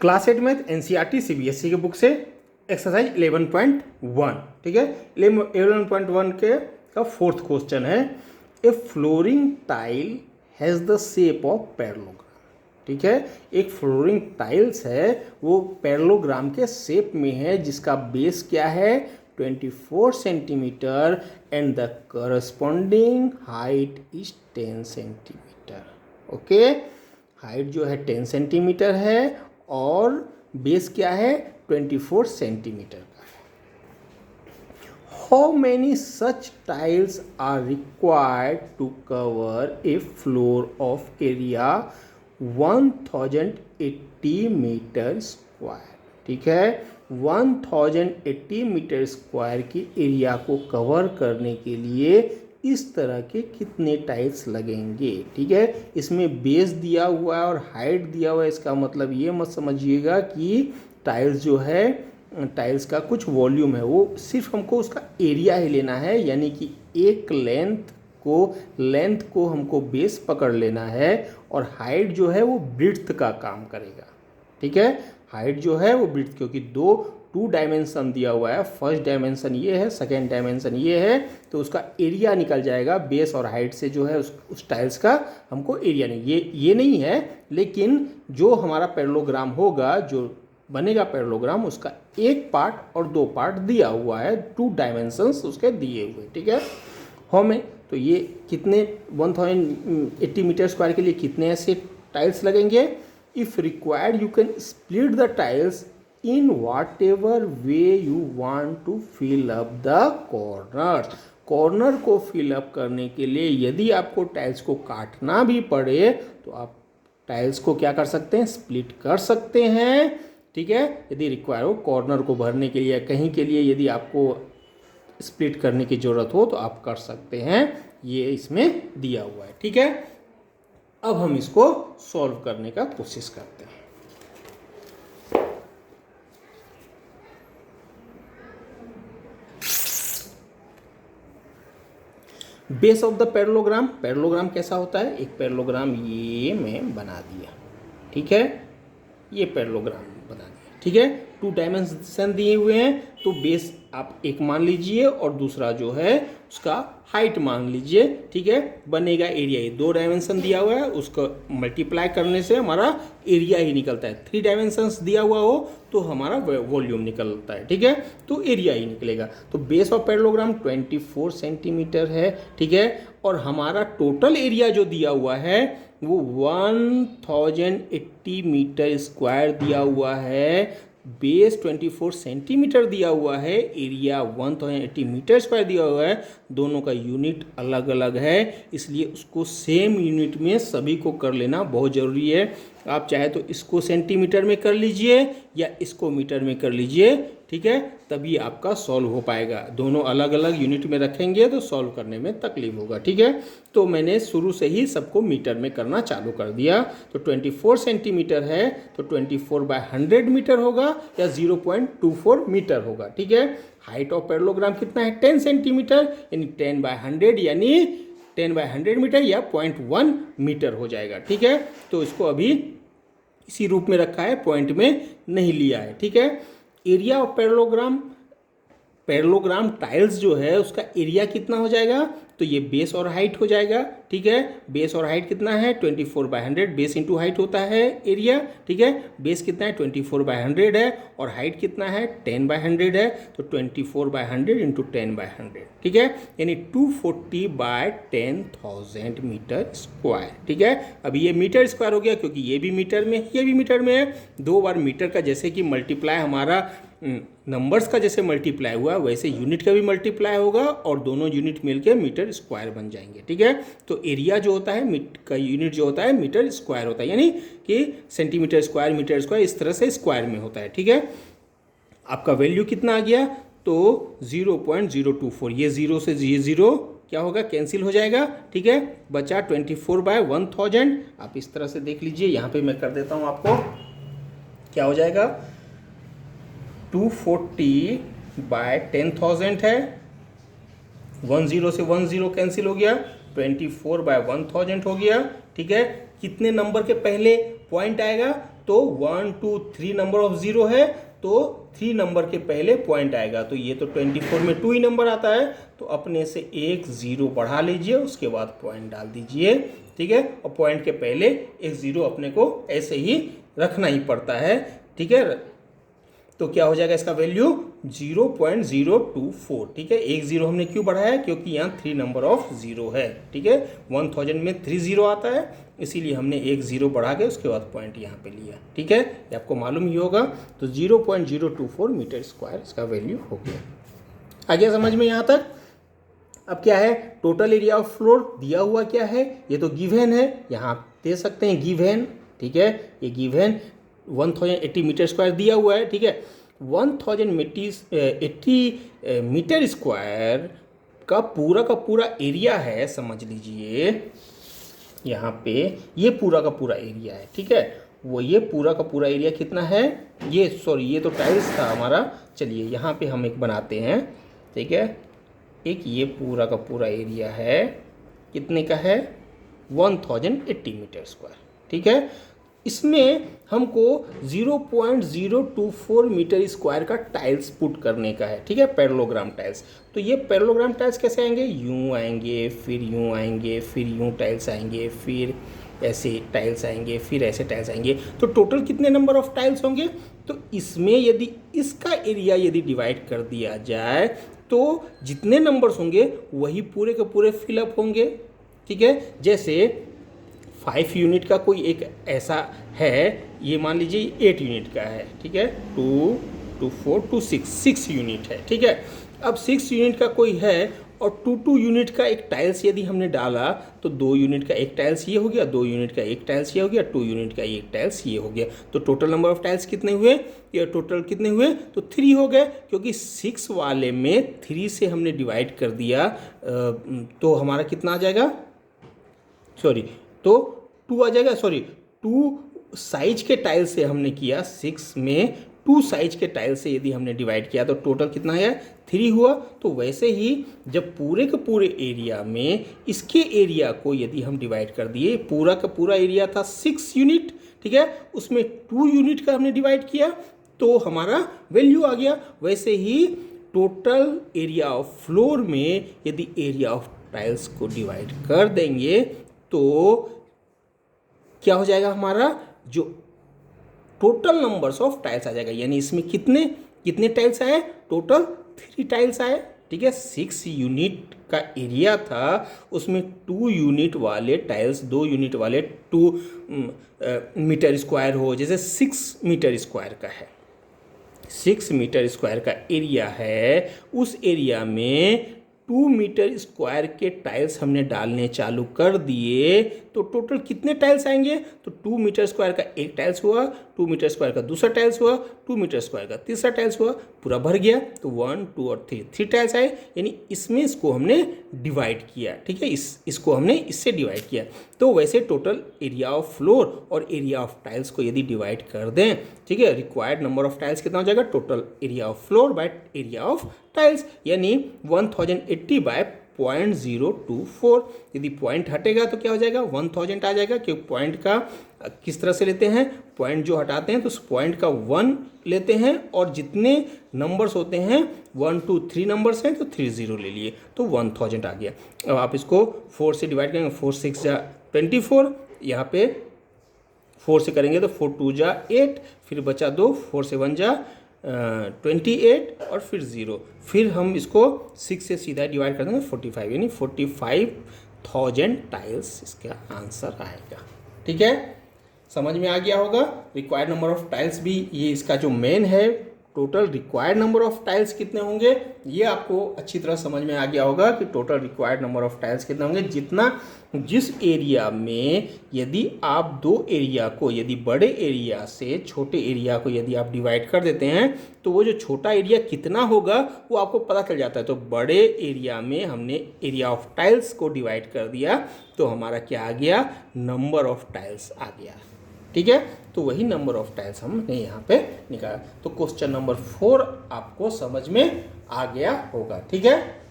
Class 8 math NCERT CBSE के book से exercise 11.1, ठीक है। 11.1 के का फोर्थ क्वेश्चन है, a flooring tile has the shape of parallelogram, ठीक है। एक फ्लोरिंग टाइल्स है वो पैरेललोग्राम के शेप में है जिसका बेस क्या है 24 centimetre and the corresponding height is 10 centimetre. Okay, height जो है 10 सेंटीमीटर है और बेस क्या है 24 सेंटीमीटर का है। How many such tiles are required to cover a floor of area 1080 metre square, ठीक है। 1080 मीटर स्क्वायर की एरिया को कवर करने के लिए इस तरह के कितने टाइल्स लगेंगे, ठीक है। इसमें बेस दिया हुआ है और हाइट दिया हुआ है, इसका मतलब ये मत समझिएगा कि टाइल्स जो है टाइल्स का कुछ वॉल्यूम है, वो सिर्फ हमको उसका एरिया ही लेना है, यानी कि एक लेंथ को हमको बेस पकड़ लेना है और हाइट जो है वो ब्रिड्थ का काम करेगा, ठीक है। हाइट जो है वो ब्रिड्थ, क्योंकि टू डायमेंशन दिया हुआ है, फर्स्ट डायमेंशन ये है, सेकेंड डायमेंशन ये है, तो उसका एरिया निकल जाएगा बेस और हाइट से जो है उस टाइल्स का हमको एरिया नहीं, ये नहीं है, लेकिन जो हमारा पैरेललोग्राम होगा, जो बनेगा पैरेललोग्राम, उसका एक पार्ट और दो पार्ट दिया हुआ है, टू डायमेंशंस उसके दिए हुए, ठीक है। हमें तो ये कितने 1080 मीटर स्क्वायर के लिए कितने ऐसे टाइल्स लगेंगे। If required you can split the tiles in whatever way you want to fill up the corners. Corner को फिल अप करने के लिए यदि आपको टाइल्स को काटना भी पड़े तो आप टाइल्स को क्या कर सकते हैं, स्प्लिट कर सकते हैं, ठीक है। यदि रिक्वायर हो कॉर्नर को भरने के लिए, कहीं के लिए यदि आपको स्प्लिट करने की ज़रूरत हो तो आप कर सकते हैं, ये इसमें दिया हुआ है, ठीक है। अब हम इसको सॉल्व करने का कोशिश करते हैं। Base of the parallelogram, parallelogram कैसा होता है, एक पैरेललोग्राम ये मैं बना दिया, ठीक है, ये पैरेललोग्राम बना दिया, ठीक है। टू डायमेंशन दिए हुए हैं तो बेस आप एक मान लीजिए और दूसरा जो है उसका हाइट मान लीजिए, ठीक है। बनेगा एरिया, ये दो डायमेंशन दिया हुआ है, उसको मल्टीप्लाई करने से हमारा एरिया ही निकलता है। थ्री डायमेंशंस दिया हुआ हो तो हमारा वॉल्यूम निकलता है, ठीक है, तो एरिया ही निकलेगा। तो बेस ऑफ पैरेललोग्राम 24 सेंटीमीटर है, ठीक है, और हमारा टोटल एरिया जो दिया हुआ है वो 1080 मीटर स्क्वायर दिया हुआ है, बेस 24 सेंटीमीटर दिया हुआ है, एरिया 1080 मीटर स्क्वायर दिया हुआ है, दोनों का यूनिट अलग अलग है, इसलिए उसको सेम यूनिट में सभी को कर लेना बहुत ज़रूरी है। आप चाहे तो इसको सेंटीमीटर में कर लीजिए या इसको मीटर में कर लीजिए, ठीक है, तभी आपका सॉल्व हो पाएगा। दोनों अलग अलग यूनिट में रखेंगे तो सॉल्व करने में तकलीफ होगा, ठीक है। तो मैंने शुरू से ही सबको मीटर में करना चालू कर दिया। तो 24 सेंटीमीटर है तो 24/100 मीटर होगा या 0.24 मीटर होगा, ठीक है। हाइट ऑफ पैरेललोग्राम कितना है 10 सेंटीमीटर, यानी 10/100 यानी 10/100 मीटर या 0.1 मीटर हो जाएगा, ठीक है। तो इसको अभी इसी रूप में रखा है, पॉइंट में नहीं लिया है, ठीक है। एरिया ऑफ पैरेललोग्राम टाइल्स जो है उसका एरिया कितना हो जाएगा, तो ये बेस और हाइट हो जाएगा, ठीक है। बेस और हाइट कितना है 24/100, बेस इंटू हाइट होता है एरिया, ठीक है। बेस कितना है 24/100 है और हाइट कितना है 10/100 है, तो 24/100 इंटू 10/100, ठीक है, यानी 240/10,000 मीटर स्क्वायर, ठीक है। अब ये मीटर स्क्वायर हो गया क्योंकि ये भी मीटर में, ये भी मीटर में है, दो बार मीटर का जैसे कि मल्टीप्लाई हमारा नंबर्स का जैसे मल्टीप्लाई हुआ वैसे यूनिट का भी मल्टीप्लाई होगा और दोनों यूनिट मिलके मीटर स्क्वायर बन जाएंगे, ठीक है। तो एरिया जो होता है का यूनिट जो होता है मीटर स्क्वायर होता है, यानी कि सेंटीमीटर स्क्वायर, मीटर स्क्वायर, इस तरह से स्क्वायर में होता है, ठीक है। आपका वैल्यू कितना आ गया, तो 0.024, ये जीरो से ये जीरो क्या होगा कैंसिल हो जाएगा, ठीक है। बचा 24/1000, आप इस तरह से देख लीजिए, यहाँ पे मैं कर देता हूँ आपको, क्या हो जाएगा 240/10,000 है, 10 से 10 कैंसिल हो गया, 24/1000 हो गया, ठीक है। कितने नंबर के पहले पॉइंट आएगा, तो 1 2 3 नंबर ऑफ जीरो है, तो 3 नंबर के पहले पॉइंट आएगा, तो ये तो 24 में 2 ही नंबर आता है, तो अपने से एक जीरो बढ़ा लीजिए, उसके बाद पॉइंट डाल दीजिए, ठीक है। और पॉइंट के पहले एक जीरो अपने को ऐसे ही रखना ही पड़ता है, ठीक है। तो क्या हो जाएगा इसका वैल्यू 0.024, ठीक है। एक जीरो हमने क्यों बढ़ाया, क्योंकि यहाँ 3 नंबर ऑफ जीरो है, ठीक है। 1000 में 3 जीरो आता है, इसीलिए हमने एक जीरो बढ़ा के उसके बाद पॉइंट यहाँ पे लिया, ठीक है। ये आपको मालूम ही होगा। तो 0.024 मीटर स्क्वायर इसका वैल्यू हो गया। आ गया समझ में यहाँ तक। अब क्या है, टोटल एरिया ऑफ फ्लोर दिया हुआ क्या है, ये तो गिवन है, यहाँ आप दे सकते हैं गिवन, ठीक है। ये गिवन 1080 मीटर स्क्वायर दिया हुआ है, ठीक है। 1080 मीटर स्क्वायर का पूरा एरिया है, समझ लीजिए यहाँ पे ये पूरा का पूरा एरिया है, ठीक है। वो ये पूरा का पूरा एरिया कितना है, ये ये तो टाइल्स था हमारा। चलिए यहाँ पे हम एक बनाते हैं, ठीक है। एक ये पूरा का पूरा एरिया है, कितने का है, 1080 मीटर स्क्वायर, ठीक है। इसमें हमको 0.024 मीटर स्क्वायर का टाइल्स पुट करने का है, ठीक है, पैरेललोग्राम टाइल्स। तो ये पैरेललोग्राम टाइल्स कैसे आएंगे, यूँ आएंगे, फिर यूँ आएंगे, फिर यूँ टाइल्स आएंगे, फिर ऐसे टाइल्स आएंगे, फिर ऐसे टाइल्स आएंगे। तो टोटल कितने नंबर ऑफ टाइल्स होंगे, तो इसमें यदि इसका एरिया यदि डिवाइड कर दिया जाए तो जितने नंबर्स होंगे वही पूरे के पूरे फिलअप होंगे, ठीक है। जैसे 5 यूनिट का कोई एक ऐसा है, ये मान लीजिए 8 यूनिट का है, ठीक है। 2 2 4 2 6 यूनिट है, ठीक है। अब 6 यूनिट का कोई है और 2 यूनिट का एक टाइल्स यदि हमने डाला तो 2 यूनिट का एक टाइल्स ये हो गया, 2 यूनिट का एक टाइल्स ये हो गया, 2 यूनिट का एक टाइल्स ये हो गया। तो टोटल नंबर ऑफ टाइल्स कितने हुए, ये टोटल कितने हुए, तो 3 हो गए, क्योंकि 6 वाले में 3 से हमने डिवाइड कर दिया, तो हमारा कितना आ जाएगा, तो 2 आ जाएगा, 2 साइज के टाइल से हमने किया, 6 में 2 साइज के टाइल से यदि हमने डिवाइड किया तो टोटल कितना आया, 3 हुआ। तो वैसे ही जब पूरे के पूरे एरिया में इसके एरिया को यदि हम डिवाइड कर दिए, पूरा का पूरा एरिया था 6 यूनिट, ठीक है, उसमें 2 यूनिट का हमने डिवाइड किया तो हमारा वैल्यू आ गया। वैसे ही टोटल एरिया ऑफ फ्लोर में यदि एरिया ऑफ टाइल्स को डिवाइड कर देंगे तो क्या हो जाएगा, हमारा जो टोटल नंबर्स ऑफ टाइल्स आ जाएगा। यानी इसमें कितने टाइल्स आए, टोटल 3 टाइल्स आए, ठीक है। 6 यूनिट का एरिया था, उसमें 2 यूनिट वाले टाइल्स, 2 यूनिट वाले 2 मीटर स्क्वायर हो, जैसे 6 मीटर स्क्वायर का है, 6 मीटर स्क्वायर का एरिया है, उस एरिया में 2 मीटर स्क्वायर के टाइल्स हमने डालने चालू कर दिए तो टोटल कितने टाइल्स आएंगे, तो 2 मीटर स्क्वायर का एक टाइल्स हुआ, 2 मीटर स्क्वायर का दूसरा टाइल्स हुआ, 2 मीटर स्क्वायर का तीसरा टाइल्स हुआ, पूरा भर गया। तो 1 2 और 3 टाइल्स आए, यानी इसमें इसको हमने डिवाइड किया, ठीक है, इसको हमने इससे डिवाइड किया। तो वैसे टोटल एरिया ऑफ फ्लोर और एरिया ऑफ टाइल्स को यदि डिवाइड कर दें, ठीक है, रिक्वायर्ड नंबर ऑफ टाइल्स कितना हो जाएगा, total area of floor by area of tiles, यानी 1080 बाय 0.024। यदि पॉइंट हटेगा तो क्या हो जाएगा, 1000 आ जाएगा, क्योंकि पॉइंट का किस तरह से लेते हैं, पॉइंट जो हटाते हैं तो उस पॉइंट का 1 लेते हैं और जितने नंबर्स होते हैं 1 2 3 नंबर्स हैं तो 30 ले लिए, तो 1000 आ गया। अब आप इसको 4 से डिवाइड करेंगे, 4 6 जा 24, यहाँ पे 4 से करेंगे तो 4 2 जा 8, फिर बचा 2, 4 से 1 जा 28 और फिर 0, फिर हम इसको 6 से सीधा डिवाइड कर देंगे 45, यानी 45,000 टाइल्स इसका आंसर आएगा, ठीक है। समझ में आ गया होगा। रिक्वायर्ड नंबर ऑफ टाइल्स भी ये इसका जो मेन है, total required number of tiles कितने होंगे ये आपको अच्छी तरह समझ में आ गया होगा कि total required number of tiles कितने होंगे, जिस एरिया में यदि आप 2 एरिया को, यदि बड़े एरिया से छोटे एरिया को यदि आप डिवाइड कर देते हैं तो वो जो छोटा एरिया कितना होगा वो आपको पता चल जाता है। तो बड़े एरिया में हमने एरिया ऑफ टाइल्स को डिवाइड कर दिया तो हमारा क्या आ गया, नंबर ऑफ टाइल्स आ गया, ठीक है। तो वही नंबर ऑफ टाइल्स हमने यहाँ पे निकाला। तो क्वेश्चन नंबर 4 आपको समझ में आ गया होगा, ठीक है।